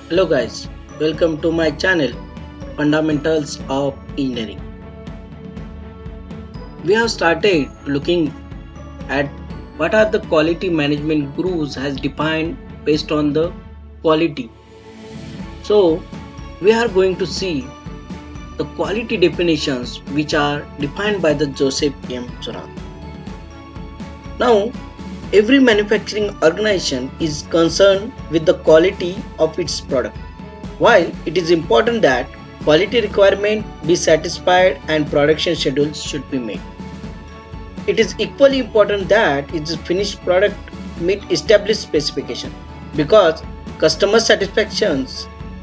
Hello guys, welcome to my channel Fundamentals of Engineering. We have started looking at what are the quality management gurus has defined based on the quality. So we are going to see the quality definitions which are defined by the Joseph M. Juran. Now every manufacturing organization is concerned with the quality of its product. While it is important that quality requirement be satisfied and production schedules should be made, it is equally important that its finished product meet established specification because customer satisfaction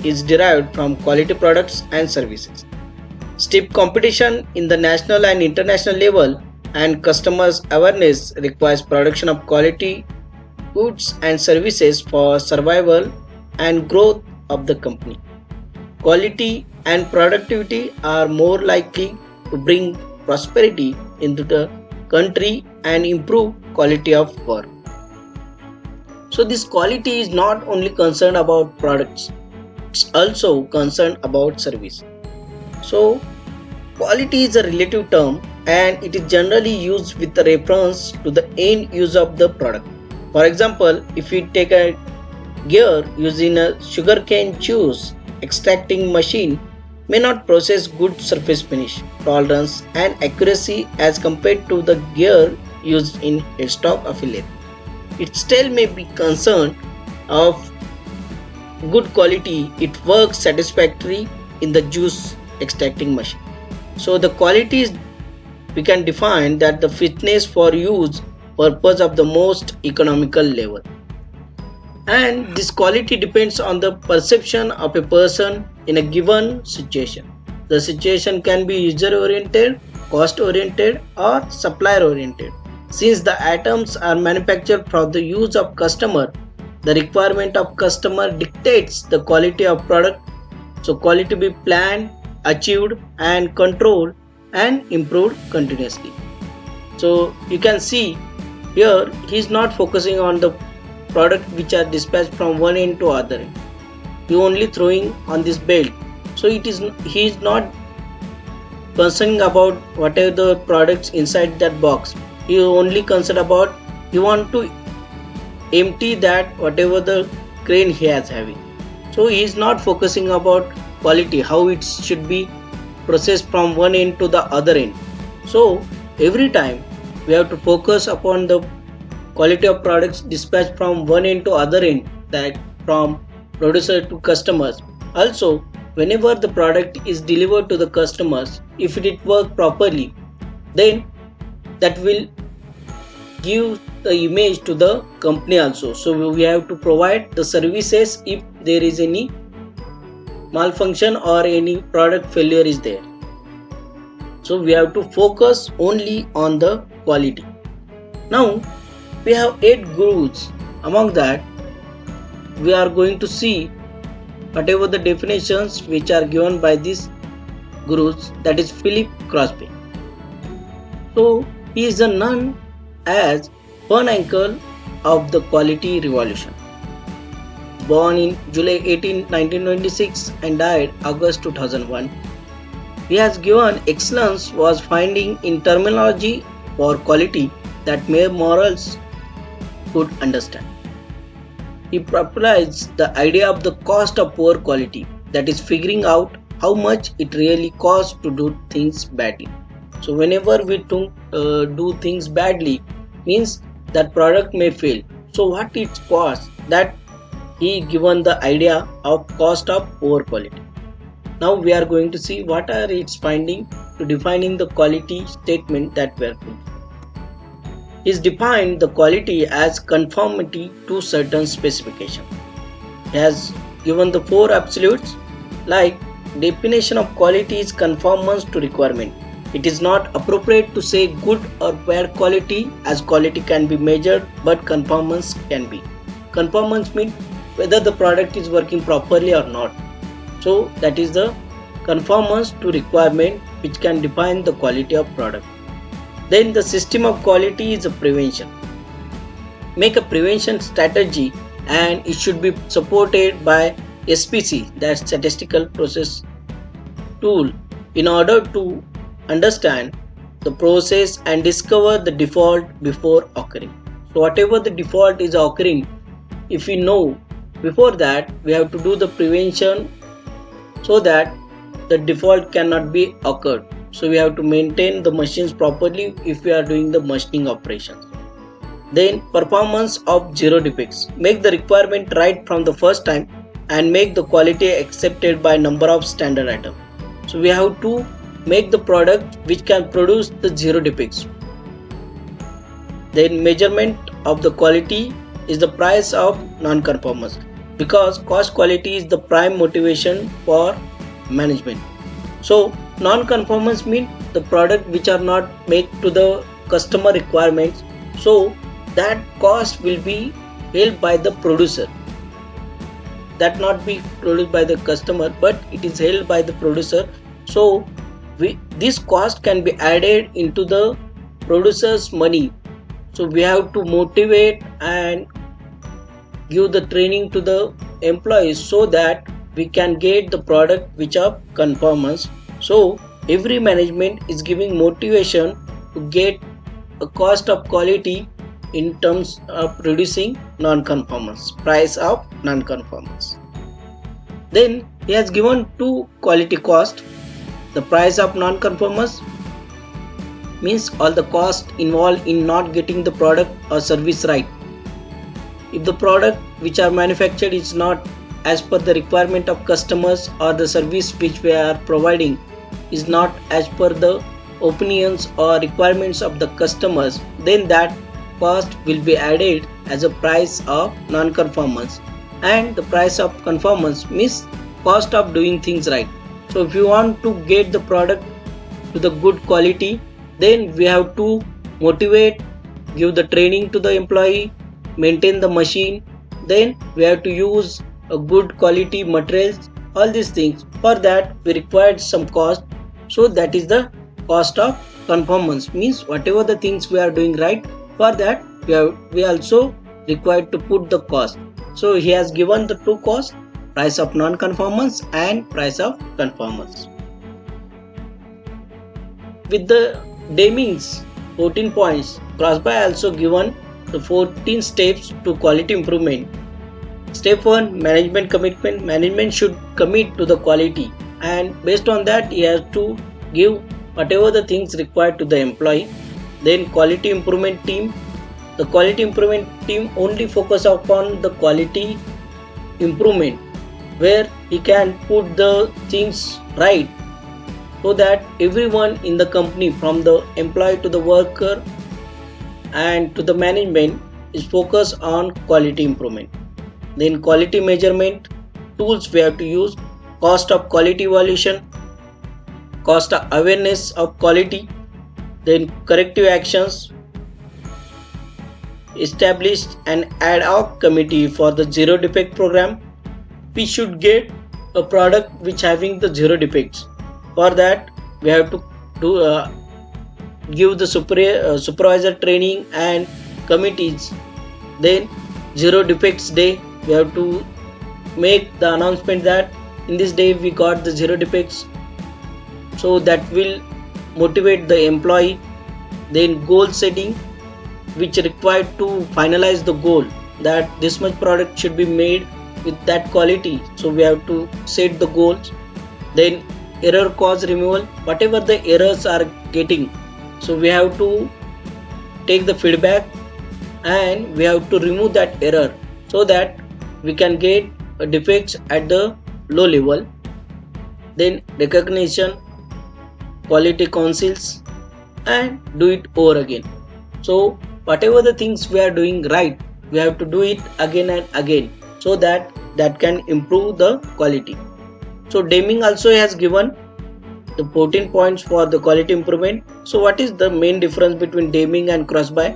is derived from quality products and services. Stiff competition in the national and international level and customers awareness requires production of quality goods and services for survival and growth of the company. Quality and productivity are more likely to bring prosperity into the country and improve quality of work. So this quality is not only concerned about products, it's also concerned about service. So quality is a relative term and it is generally used with a reference to the end use of the product. For example, if we take a gear using a sugarcane juice extracting machine may not process good surface finish, tolerance and accuracy as compared to the gear used in headstock affiliate. It still may be concerned of good quality, it works satisfactory in the juice extracting machine. So the quality is we can define that the fitness for use purpose of the most economical level. And this quality depends on the perception of a person in a given situation. The situation can be user oriented, cost oriented or supplier oriented. Since the items are manufactured for the use of customer, the requirement of customer dictates the quality of product. So quality be planned, achieved and controlled and improved continuously. So you can see here he is not focusing on the product which are dispatched from one end to other end. He only throwing on this belt. So he is not concerning about whatever the products inside that box. He only concerned about he want to empty that whatever the crane he has having. So he is not focusing about quality, how it should be processed from one end to the other end. So every time we have to focus upon the quality of products dispatched from one end to other end, that from producer to customers. Also, whenever the product is delivered to the customers, if it work properly, then that will give the image to the company also. So we have to provide the services if there is any malfunction or any product failure is there. So we have to focus only on the quality. Now we have 8 gurus. Among that we are going to see whatever the definitions which are given by these gurus, that is Philip Crosby. So he is known as one uncle of the quality revolution. Born in July 18, 1926 and died August 2001. He has given excellence was finding in terminology for quality that mere morals could understand. He popularized the idea of the cost of poor quality, that is figuring out how much it really costs to do things badly. So whenever we do things badly means that product may fail. So what it costs, that he given the idea of cost of poor quality. Now we are going to see what are its finding to defining the quality statement that we are doing. Is defined the quality as conformity to certain specification. He has given the 4 absolutes like definition of quality is conformance to requirement. It is not appropriate to say good or bad quality as quality can be measured but conformance can be. Conformance means whether the product is working properly or not. So that is the conformance to requirement which can define the quality of product. Then the system of quality is a prevention. Make a prevention strategy and it should be supported by SPC, that's statistical process tool, in order to understand the process and discover the default before occurring. So whatever the default is occurring, if we know before that, we have to do the prevention so that the default cannot be occurred. So we have to maintain the machines properly if we are doing the machining operations. Then performance of zero defects. Make the requirement right from the first time and make the quality accepted by number of standard items. So we have to make the product which can produce the zero defects. Then measurement of the quality is the price of non-conformance, because cost quality is the prime motivation for management. So non-conformance means the product which are not made to the customer requirements, so that cost will be held by the producer, that not be produced by the customer but it is held by the producer. So this cost can be added into the producer's money. So we have to motivate and give the training to the employees so that we can get the product which are conformance. So every management is giving motivation to get a cost of quality in terms of reducing non-conformance, price of non-conformance. Then he has given two quality cost. The price of non-conformance means all the cost involved in not getting the product or service right. If the product which are manufactured is not as per the requirement of customers, or the service which we are providing is not as per the opinions or requirements of the customers, then that cost will be added as a price of non-conformance. And the price of conformance means cost of doing things right. So if you want to get the product to the good quality, then we have to motivate, give the training to the employee, maintain the machine, then we have to use a good quality materials, all these things. For that we required some cost. So that is the cost of conformance, means whatever the things we are doing right, for that we also required to put the cost. So he has given the two costs, price of non-conformance and price of conformance. With the Deming's 14 points, Crosby also given the 14 steps to quality improvement. Step 1, management commitment. Management should commit to the quality, and based on that he has to give whatever the things required to the employee. Then quality improvement team. The quality improvement team only focus upon the quality improvement, where he can put the things right so that everyone in the company, from the employee to the worker and to the management, is focused on quality improvement. Then quality measurement tools we have to use: cost of quality evaluation, cost of awareness of quality, then corrective actions. Established an ad hoc committee for the zero defect program. We should get a product which having the zero defects. For that we have to give the supervisor training and committees. Then zero defects day, we have to make the announcement that in this day we got the zero defects, so that will motivate the employee. Then goal setting, which required to finalize the goal that this much product should be made with that quality, so we have to set the goals. Then error cause removal, whatever the errors are getting, so we have to take the feedback and we have to remove that error so that we can get defects at the low level. Then recognition, quality councils, and do it over again. So whatever the things we are doing right, we have to do it again and again, so that can improve the quality. So Deming also has given the 14 points for the quality improvement. So what is the main difference between Deming and Crosby?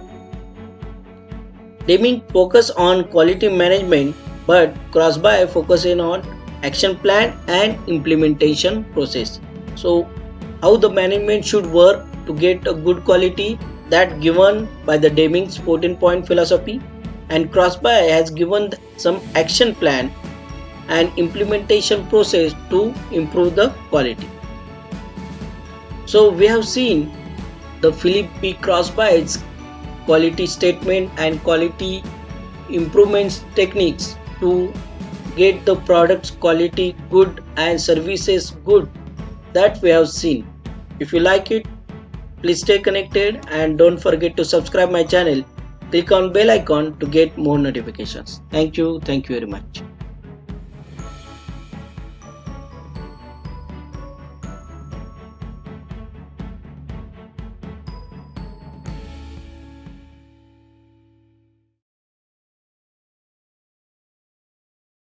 Deming focus on quality management, but Crosby focusing on action plan and implementation process. So how the management should work to get a good quality, that given by the Deming's 14 point philosophy, and Crosby has given some action plan and implementation process to improve the quality. So we have seen the Philip P. Crossby's quality statement and quality improvements techniques to get the products quality good and services good, that we have seen. If you like it, please stay connected and don't forget to subscribe my channel. Click on bell icon to get more notifications. Thank you very much.